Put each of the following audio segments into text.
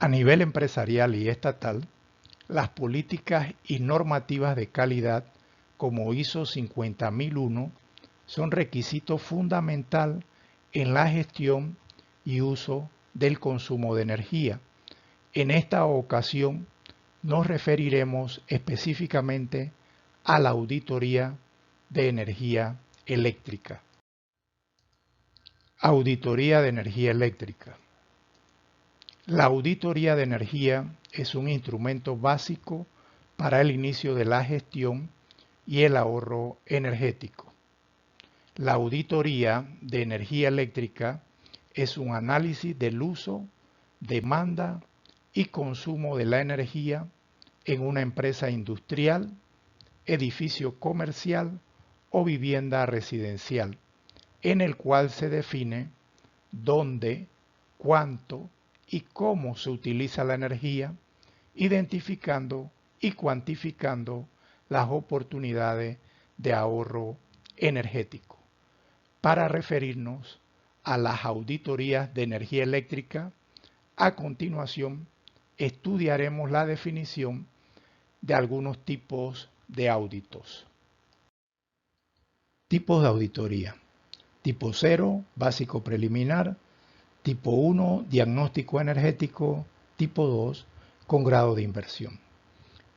A nivel empresarial y estatal, las políticas y normativas de calidad como ISO 50001 son requisito fundamental en la gestión y uso del consumo de energía. En esta ocasión nos referiremos específicamente a la auditoría de energía eléctrica. Auditoría de energía eléctrica. La auditoría de energía es un instrumento básico para el inicio de la gestión y el ahorro energético. La auditoría de energía eléctrica es un análisis del uso, demanda y consumo de la energía en una empresa industrial, edificio comercial o vivienda residencial, en el cual se define dónde, cuánto y cómo se utiliza la energía, identificando y cuantificando las oportunidades de ahorro energético. Para referirnos a las auditorías de energía eléctrica, a continuación estudiaremos la definición de algunos tipos de auditos. Tipos de auditoría. Tipo 0, básico preliminar. Tipo 1, diagnóstico energético. Tipo 2, con grado de inversión.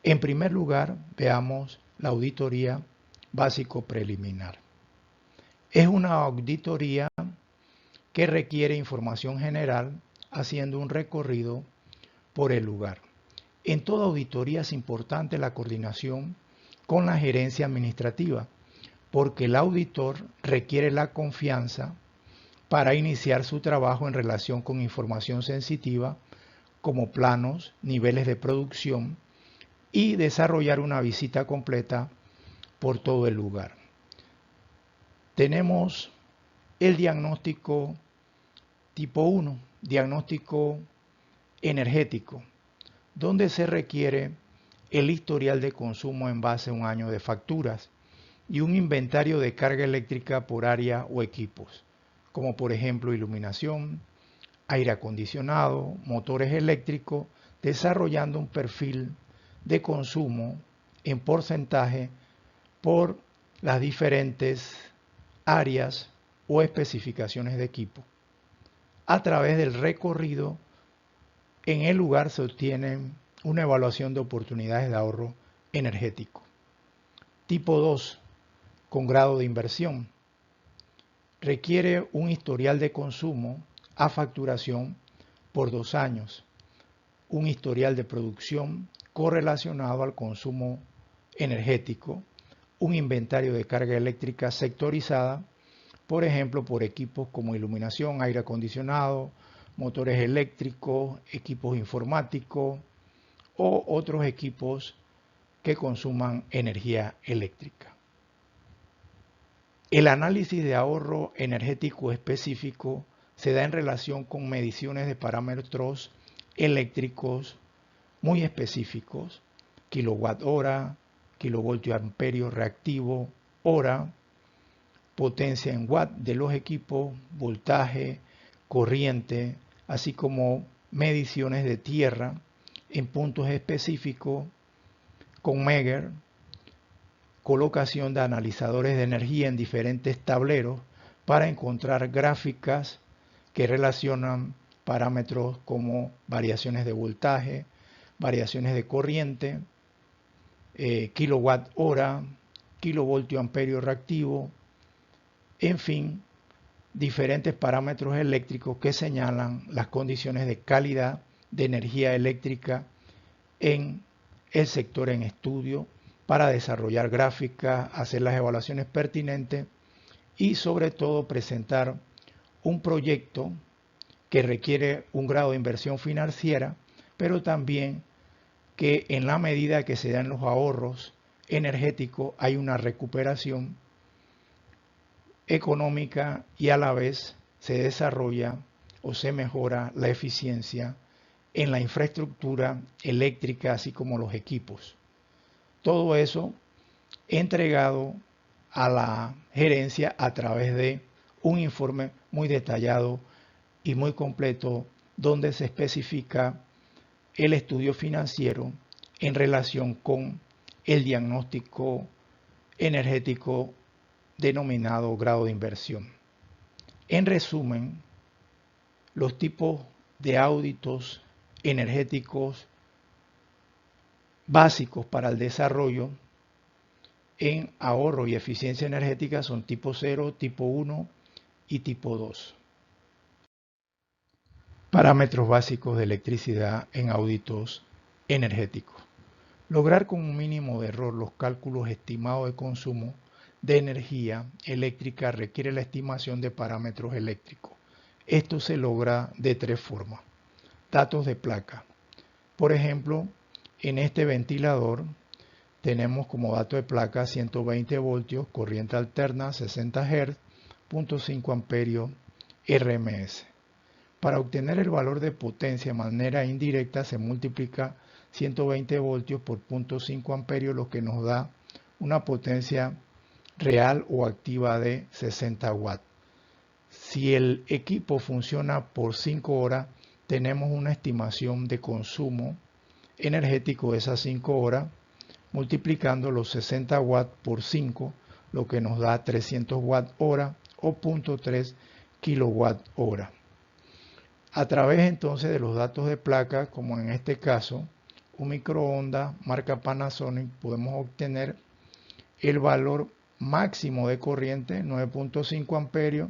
En primer lugar, veamos la auditoría básico preliminar. Es una auditoría que requiere información general haciendo un recorrido por el lugar. En toda auditoría es importante la coordinación con la gerencia administrativa, porque el auditor requiere la confianza para iniciar su trabajo en relación con información sensitiva como planos, niveles de producción y desarrollar una visita completa por todo el lugar. Tenemos el diagnóstico tipo 1, diagnóstico energético, donde se requiere el historial de consumo en base a un año de facturas y un inventario de carga eléctrica por área o equipos, como por ejemplo iluminación, aire acondicionado, motores eléctricos, desarrollando un perfil de consumo en porcentaje por las diferentes áreas o especificaciones de equipo. A través del recorrido en el lugar se obtiene una evaluación de oportunidades de ahorro energético. Tipo 2, con grado de inversión. Requiere un historial de consumo a facturación por 2 años, un historial de producción correlacionado al consumo energético, un inventario de carga eléctrica sectorizada, por ejemplo, por equipos como iluminación, aire acondicionado, motores eléctricos, equipos informáticos o otros equipos que consuman energía eléctrica. El análisis de ahorro energético específico se da en relación con mediciones de parámetros eléctricos muy específicos, kilowatt hora, kilovoltio amperio reactivo, hora, potencia en watt de los equipos, voltaje, corriente, así como mediciones de tierra en puntos específicos con Megger, colocación de analizadores de energía en diferentes tableros para encontrar gráficas que relacionan parámetros como variaciones de voltaje, variaciones de corriente, kilowatt hora, kilovoltio amperio reactivo, en fin, diferentes parámetros eléctricos que señalan las condiciones de calidad de energía eléctrica en el sector en estudio para desarrollar gráficas, hacer las evaluaciones pertinentes y sobre todo presentar un proyecto que requiere un grado de inversión financiera, pero también que en la medida que se dan los ahorros energéticos hay una recuperación económica y a la vez se desarrolla o se mejora la eficiencia en la infraestructura eléctrica así como los equipos. Todo eso entregado a la gerencia a través de un informe muy detallado y muy completo donde se especifica el estudio financiero en relación con el diagnóstico energético denominado grado de inversión. En resumen, los tipos de auditos energéticos básicos para el desarrollo en ahorro y eficiencia energética son tipo 0, tipo 1 y tipo 2. Parámetros básicos de electricidad en auditos energéticos. Lograr con un mínimo de error los cálculos estimados de consumo de energía eléctrica requiere la estimación de parámetros eléctricos. Esto se logra de tres formas. Datos de placa. Por ejemplo, en este ventilador tenemos como dato de placa 120 voltios, corriente alterna, 60 Hz, 0.5 amperios, RMS. Para obtener el valor de potencia de manera indirecta se multiplica 120 voltios por 0.5 amperios, lo que nos da una potencia real o activa de 60 watts. Si el equipo funciona por 5 horas, tenemos una estimación de consumo energético de esas 5 horas, multiplicando los 60 watts por 5, lo que nos da 300 watt hora o 0.3 kilowatt hora. A través entonces de los datos de placa, como en este caso, un microondas marca Panasonic, podemos obtener el valor máximo de corriente, 9.5 amperios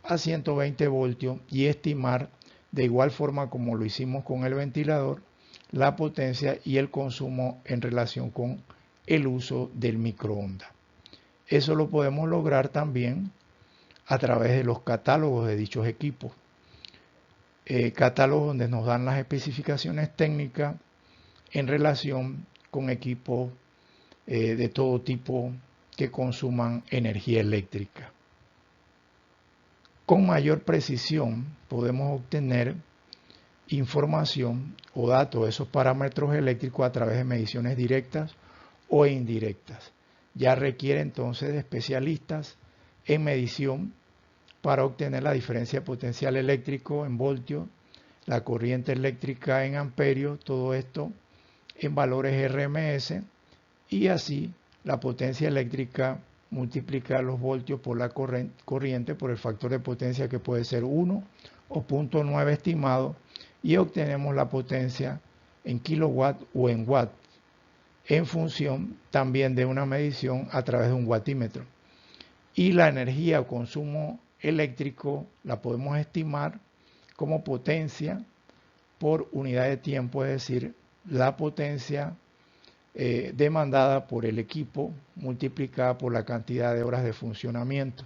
a 120 voltios, y estimar de igual forma como lo hicimos con el ventilador, la potencia y el consumo en relación con el uso del microondas. Eso lo podemos lograr también a través de los catálogos de dichos equipos. Catálogos donde nos dan las especificaciones técnicas en relación con equipos de todo tipo que consuman energía eléctrica. Con mayor precisión podemos obtener información o datos de esos parámetros eléctricos a través de mediciones directas o indirectas. Ya requiere entonces de especialistas en medición para obtener la diferencia potencial eléctrico en voltios, la corriente eléctrica en amperios, todo esto en valores RMS, y así la potencia eléctrica multiplicar los voltios por la corriente por el factor de potencia, que puede ser 1 o 0.9 estimado, y obtenemos la potencia en kilowatt o en watt, en función también de una medición a través de un wattímetro. Y la energía o consumo eléctrico la podemos estimar como potencia por unidad de tiempo, es decir, la potencia demandada por el equipo multiplicada por la cantidad de horas de funcionamiento.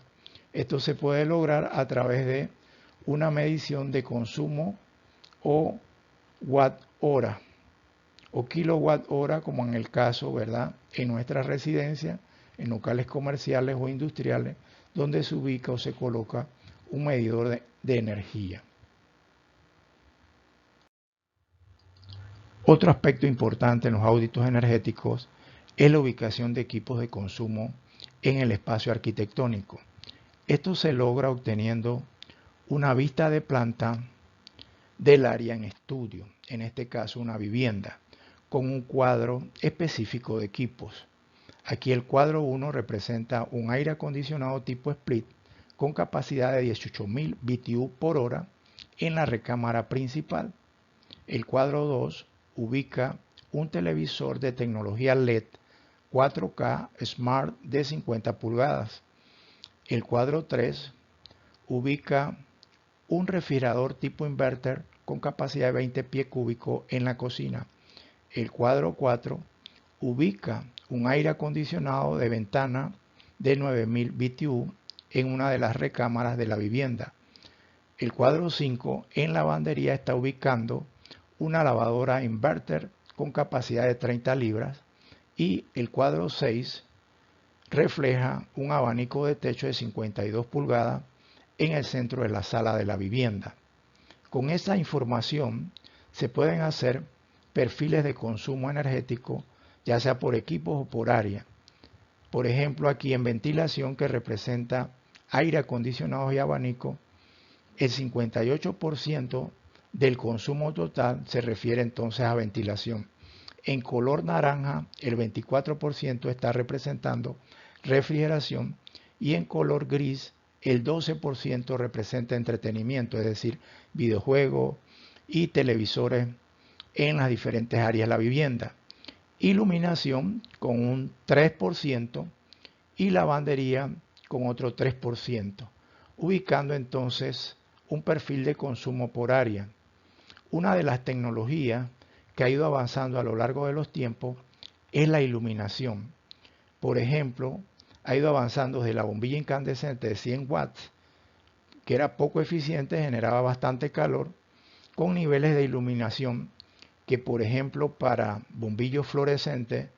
Esto se puede lograr a través de una medición de consumo o watt hora o kilowatt hora, como en el caso, ¿verdad?, en nuestra residencia, en locales comerciales o industriales, donde se ubica o se coloca un medidor de energía. Otro aspecto importante en los auditos energéticos es la ubicación de equipos de consumo en el espacio arquitectónico. Esto se logra obteniendo una vista de planta del área en estudio, en este caso una vivienda, con un cuadro específico de equipos. Aquí el cuadro 1 representa un aire acondicionado tipo split con capacidad de 18.000 BTU por hora en la recámara principal. El cuadro 2 ubica un televisor de tecnología LED 4K Smart de 50 pulgadas. El cuadro 3 ubica un refrigerador tipo inverter con capacidad de 20 pies cúbicos en la cocina. El cuadro 4 ubica un aire acondicionado de ventana de 9.000 BTU en una de las recámaras de la vivienda. El cuadro 5 en lavandería está ubicando una lavadora inverter con capacidad de 30 libras, y el cuadro 6 refleja un abanico de techo de 52 pulgadas en el centro de la sala de la vivienda. Con esa información se pueden hacer perfiles de consumo energético, ya sea por equipos o por área. Por ejemplo, aquí en ventilación, que representa aire acondicionado y abanico, el 58% del consumo total se refiere entonces a ventilación. En color naranja, el 24% está representando refrigeración y en color gris, el 12% representa entretenimiento, es decir, videojuegos y televisores en las diferentes áreas de la vivienda. Iluminación con un 3% y lavandería con otro 3%, ubicando entonces un perfil de consumo por área. Una de las tecnologías que ha ido avanzando a lo largo de los tiempos es la iluminación. Por ejemplo, ha ido avanzando desde la bombilla incandescente de 100 watts, que era poco eficiente, generaba bastante calor, con niveles de iluminación que, por ejemplo, para bombillos fluorescentes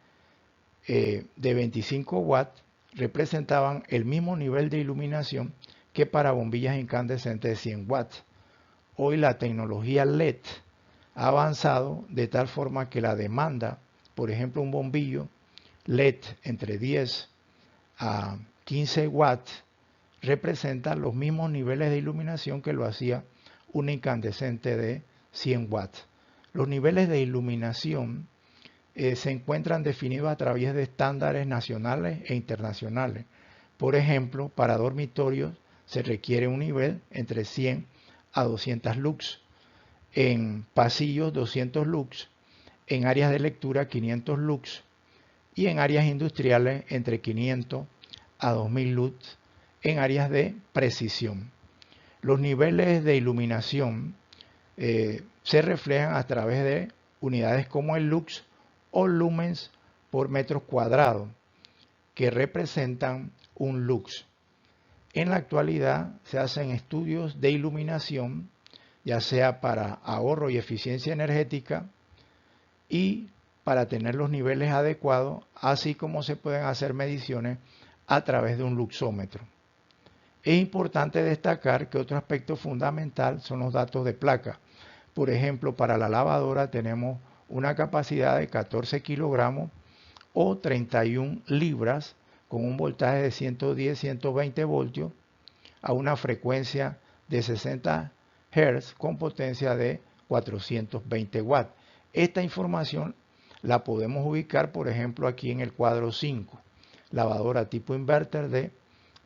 de 25 watts representaban el mismo nivel de iluminación que para bombillas incandescentes de 100 watts. Hoy la tecnología LED ha avanzado de tal forma que la demanda, por ejemplo, un bombillo LED entre 10 a 15 watts representa los mismos niveles de iluminación que lo hacía un incandescente de 100 watts. Los niveles de iluminación se encuentran definidos a través de estándares nacionales e internacionales. Por ejemplo, para dormitorios se requiere un nivel entre 100 a 200 lux, en pasillos 200 lux, en áreas de lectura 500 lux y en áreas industriales entre 500 a 2000 lux en áreas de precisión. Los niveles de iluminación se reflejan a través de unidades como el lux o lumens por metros cuadrados, que representan un lux. En la actualidad se hacen estudios de iluminación, ya sea para ahorro y eficiencia energética y para tener los niveles adecuados, así como se pueden hacer mediciones a través de un luxómetro. Es importante destacar que otro aspecto fundamental son los datos de placa. Por ejemplo, para la lavadora tenemos una capacidad de 14 kilogramos o 31 libras con un voltaje de 110-120 voltios a una frecuencia de 60 Hz con potencia de 420 watts. Esta información la podemos ubicar, por ejemplo, aquí en el cuadro 5, lavadora tipo inverter de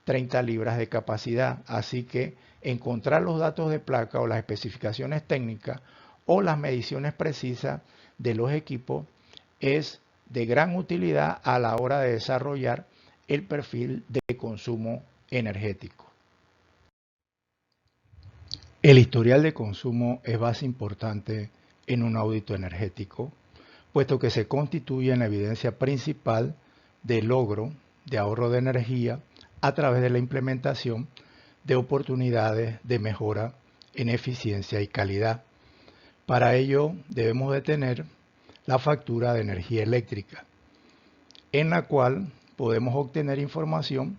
30 libras de capacidad. Así que encontrar los datos de placa o las especificaciones técnicas o las mediciones precisas de los equipos es de gran utilidad a la hora de desarrollar el perfil de consumo energético. El historial de consumo es base importante en un audito energético, puesto que se constituye en la evidencia principal de logro de ahorro de energía a través de la implementación de oportunidades de mejora en eficiencia y calidad. Para ello debemos de tener la factura de energía eléctrica, en la cual podemos obtener información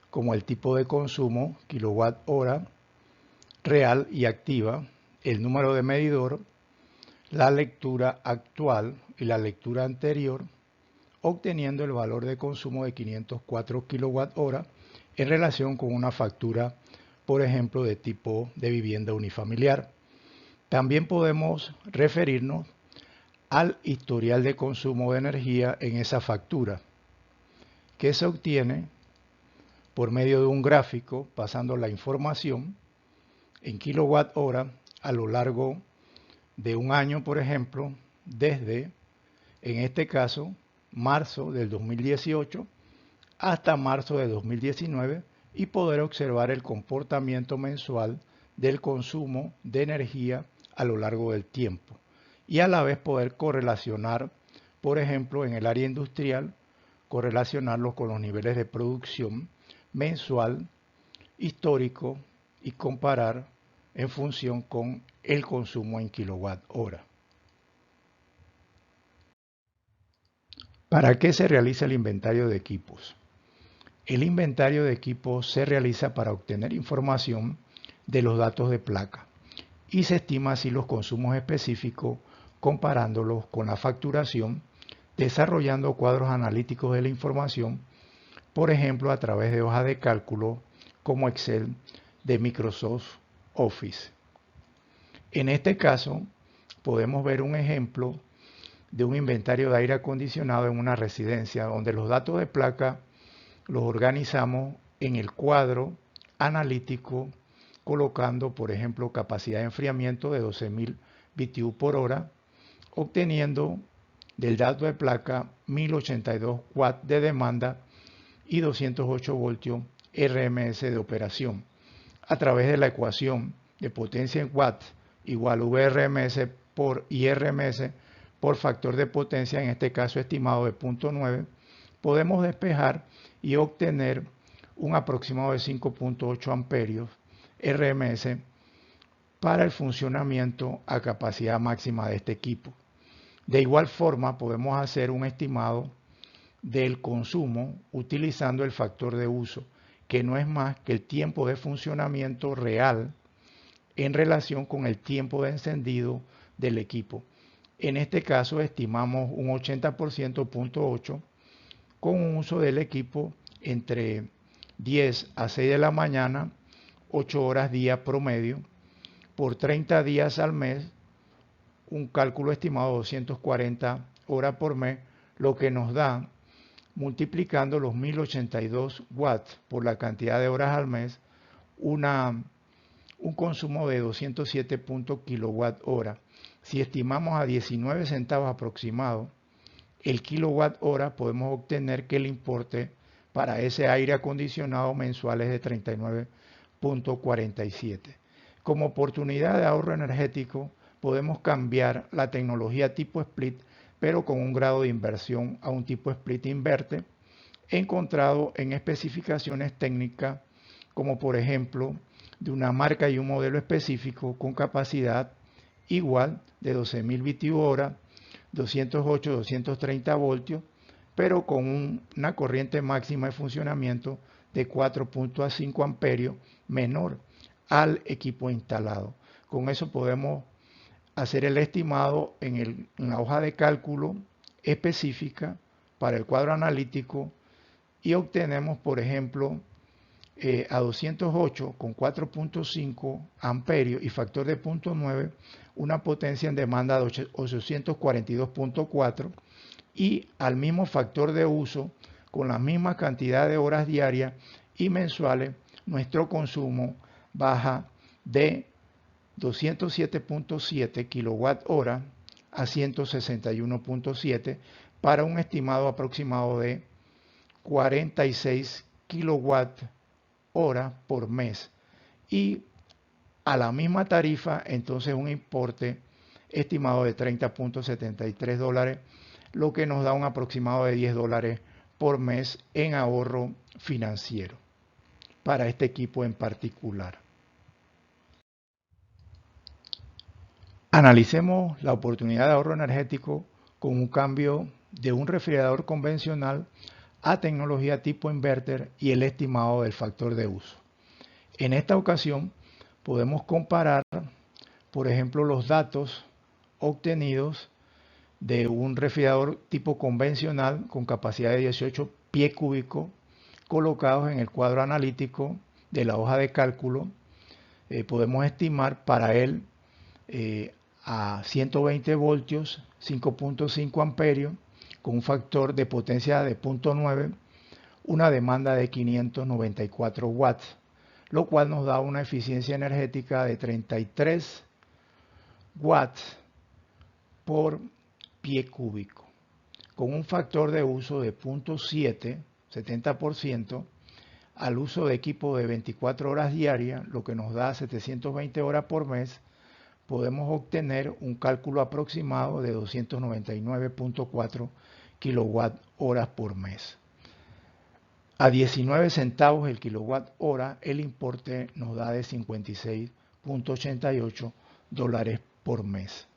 como el tipo de consumo, kilowatt hora, real y activa, el número de medidor, la lectura actual y la lectura anterior, obteniendo el valor de consumo de 504 kWh en relación con una factura, por ejemplo, de tipo de vivienda unifamiliar. También podemos referirnos al historial de consumo de energía en esa factura, que se obtiene por medio de un gráfico pasando la información en kilowatt hora a lo largo de un año, por ejemplo, desde, en este caso, marzo del 2018 hasta marzo de 2019 y poder observar el comportamiento mensual del consumo de energía a lo largo del tiempo y a la vez poder correlacionar, por ejemplo, en el área industrial, correlacionarlos con los niveles de producción mensual, histórico y comparar en función con el consumo en kilowatt hora. ¿Para qué se realiza el inventario de equipos? El inventario de equipos se realiza para obtener información de los datos de placa y se estima así los consumos específicos comparándolos con la facturación, desarrollando cuadros analíticos de la información, por ejemplo a través de hojas de cálculo como Excel de Microsoft Office. En este caso, podemos ver un ejemplo de un inventario de aire acondicionado en una residencia, donde los datos de placa los organizamos en el cuadro analítico, colocando, por ejemplo, capacidad de enfriamiento de 12.000 BTU por hora, obteniendo del dato de placa 1082 watts de demanda y 208 voltios RMS de operación, a través de la ecuación de potencia en watts igual VRMS por IRMS por factor de potencia, en este caso estimado de 0.9, podemos despejar y obtener un aproximado de 5.8 amperios RMS para el funcionamiento a capacidad máxima de este equipo. De igual forma, podemos hacer un estimado del consumo utilizando el factor de uso, que no es más que el tiempo de funcionamiento real en relación con el tiempo de encendido del equipo. En este caso estimamos un 80%, 0.8, con un uso del equipo entre 10 a 6 de la mañana, 8 horas día promedio, por 30 días al mes, un cálculo estimado de 240 horas por mes, lo que nos da, multiplicando los 1082 watts por la cantidad de horas al mes, un consumo de 207 kilowatt hora. Si estimamos a 19 centavos aproximado el kilowatt hora, podemos obtener que el importe para ese aire acondicionado mensual es de 39.47. Como oportunidad de ahorro energético, podemos cambiar la tecnología tipo split, pero con un grado de inversión a un tipo split inverter, encontrado en especificaciones técnicas, como por ejemplo de una marca y un modelo específico con capacidad igual de 12.000 BTU hora, 208, 230 voltios, pero con una corriente máxima de funcionamiento de 4.5 amperios menor al equipo instalado. Con eso podemos hacer el estimado en la hoja de cálculo específica para el cuadro analítico y obtenemos, por ejemplo, a 208 con 4.5 amperios y factor de 0.9, una potencia en demanda de 842.4 y al mismo factor de uso, con la misma cantidad de horas diarias y mensuales, nuestro consumo baja de 207.7 kilowatt hora a 161.7 para un estimado aproximado de 46 kilowatt hora por mes, y a la misma tarifa entonces un importe estimado de $30.73, lo que nos da un aproximado de $10 por mes en ahorro financiero para este equipo en particular. Analicemos la oportunidad de ahorro energético con un cambio de un refrigerador convencional a tecnología tipo inverter y el estimado del factor de uso. En esta ocasión podemos comparar, por ejemplo, los datos obtenidos de un refrigerador tipo convencional con capacidad de 18 pies cúbicos colocados en el cuadro analítico de la hoja de cálculo. Podemos estimar para él a 120 voltios, 5.5 amperios, con un factor de potencia de 0.9, una demanda de 594 watts, lo cual nos da una eficiencia energética de 33 watts por pie cúbico, con un factor de uso de 0.7, 70%, al uso de equipo de 24 horas diarias, lo que nos da 720 horas por mes. Podemos obtener un cálculo aproximado de 299.4 kilowatt horas por mes. A 19 centavos el kilowatt hora, el importe nos da de $56.88 por mes.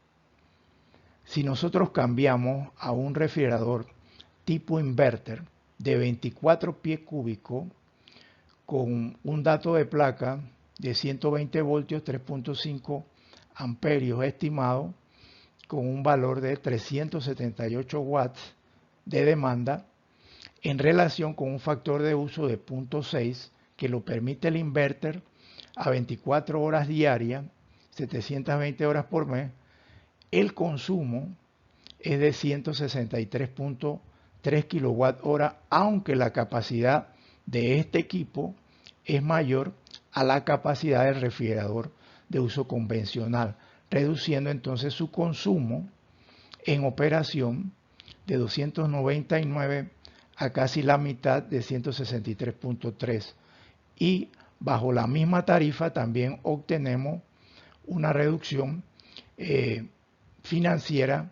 Si nosotros cambiamos a un refrigerador tipo inverter de 24 pies cúbicos con un dato de placa de 120 voltios, 3.5 amperios estimado, con un valor de 378 watts de demanda, en relación con un factor de uso de 0.6 que lo permite el inverter a 24 horas diarias, 720 horas por mes, el consumo es de 163.3 kWh, aunque la capacidad de este equipo es mayor a la capacidad del refrigerador de uso convencional, reduciendo entonces su consumo en operación de 299 a casi la mitad de 163.3, y bajo la misma tarifa también obtenemos una reducción financiera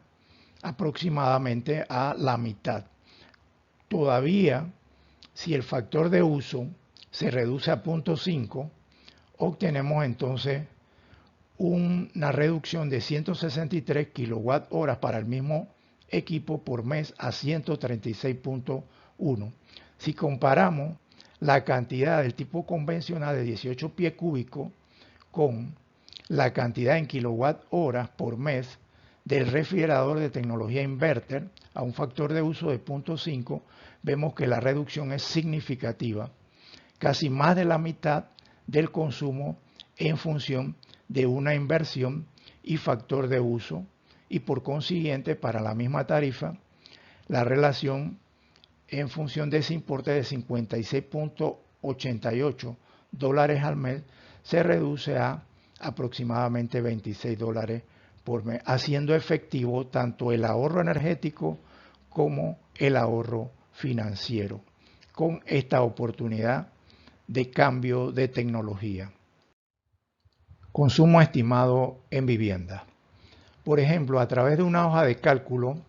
aproximadamente a la mitad. Todavía, si el factor de uso se reduce a 0.5, obtenemos entonces una reducción de 163 kWh para el mismo equipo por mes a 136.1. Si comparamos la cantidad del tipo convencional de 18 pies cúbicos con la cantidad en kilowatt-horas por mes del refrigerador de tecnología inverter a un factor de uso de 0.5, vemos que la reducción es significativa, casi más de la mitad del consumo en función de una inversión y factor de uso, y por consiguiente para la misma tarifa la relación en función de ese importe de 56.88 dólares al mes se reduce a aproximadamente 26 dólares por mes, haciendo efectivo tanto el ahorro energético como el ahorro financiero con esta oportunidad de cambio de tecnología. Consumo estimado en vivienda. Por ejemplo, a través de una hoja de cálculo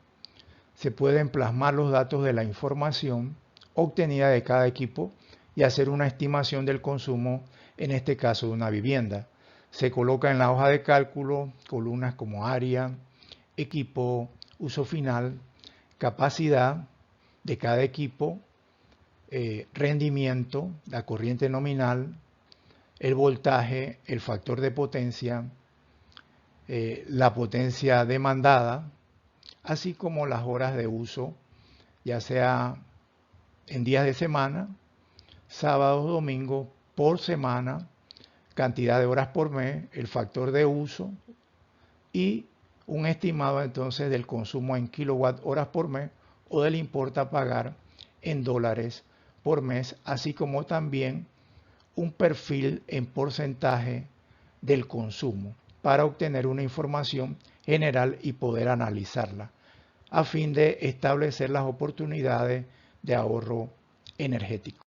se pueden plasmar los datos de la información obtenida de cada equipo y hacer una estimación del consumo, en este caso de una vivienda. Se coloca en la hoja de cálculo columnas como área, equipo, uso final, capacidad de cada equipo, rendimiento, la corriente nominal, el voltaje, el factor de potencia, la potencia demandada, así como las horas de uso, ya sea en días de semana, sábados, domingos, por semana, cantidad de horas por mes, el factor de uso y un estimado entonces del consumo en kilowatt horas por mes o del importe a pagar en dólares por mes, así como también un perfil en porcentaje del consumo para obtener una información general y poder analizarla a fin de establecer las oportunidades de ahorro energético.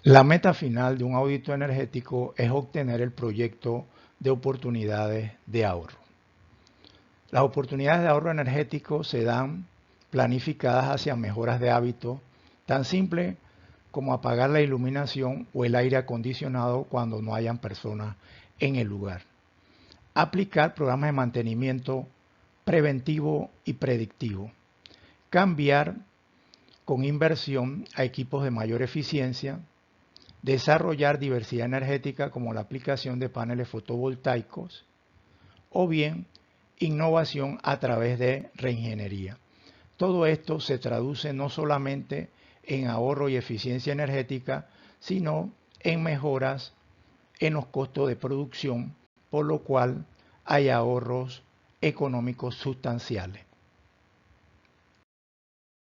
La meta final de un audito energético es obtener el proyecto de oportunidades de ahorro. Las oportunidades de ahorro energético se dan planificadas hacia mejoras de hábitos tan simples como apagar la iluminación o el aire acondicionado cuando no hayan personas en el lugar. Aplicar programas de mantenimiento preventivo y predictivo. Cambiar con inversión a equipos de mayor eficiencia. Desarrollar diversidad energética como la aplicación de paneles fotovoltaicos. O bien innovación a través de reingeniería. Todo esto se traduce no solamente en ahorro y eficiencia energética, sino en mejoras en los costos de producción, por lo cual hay ahorros económicos sustanciales.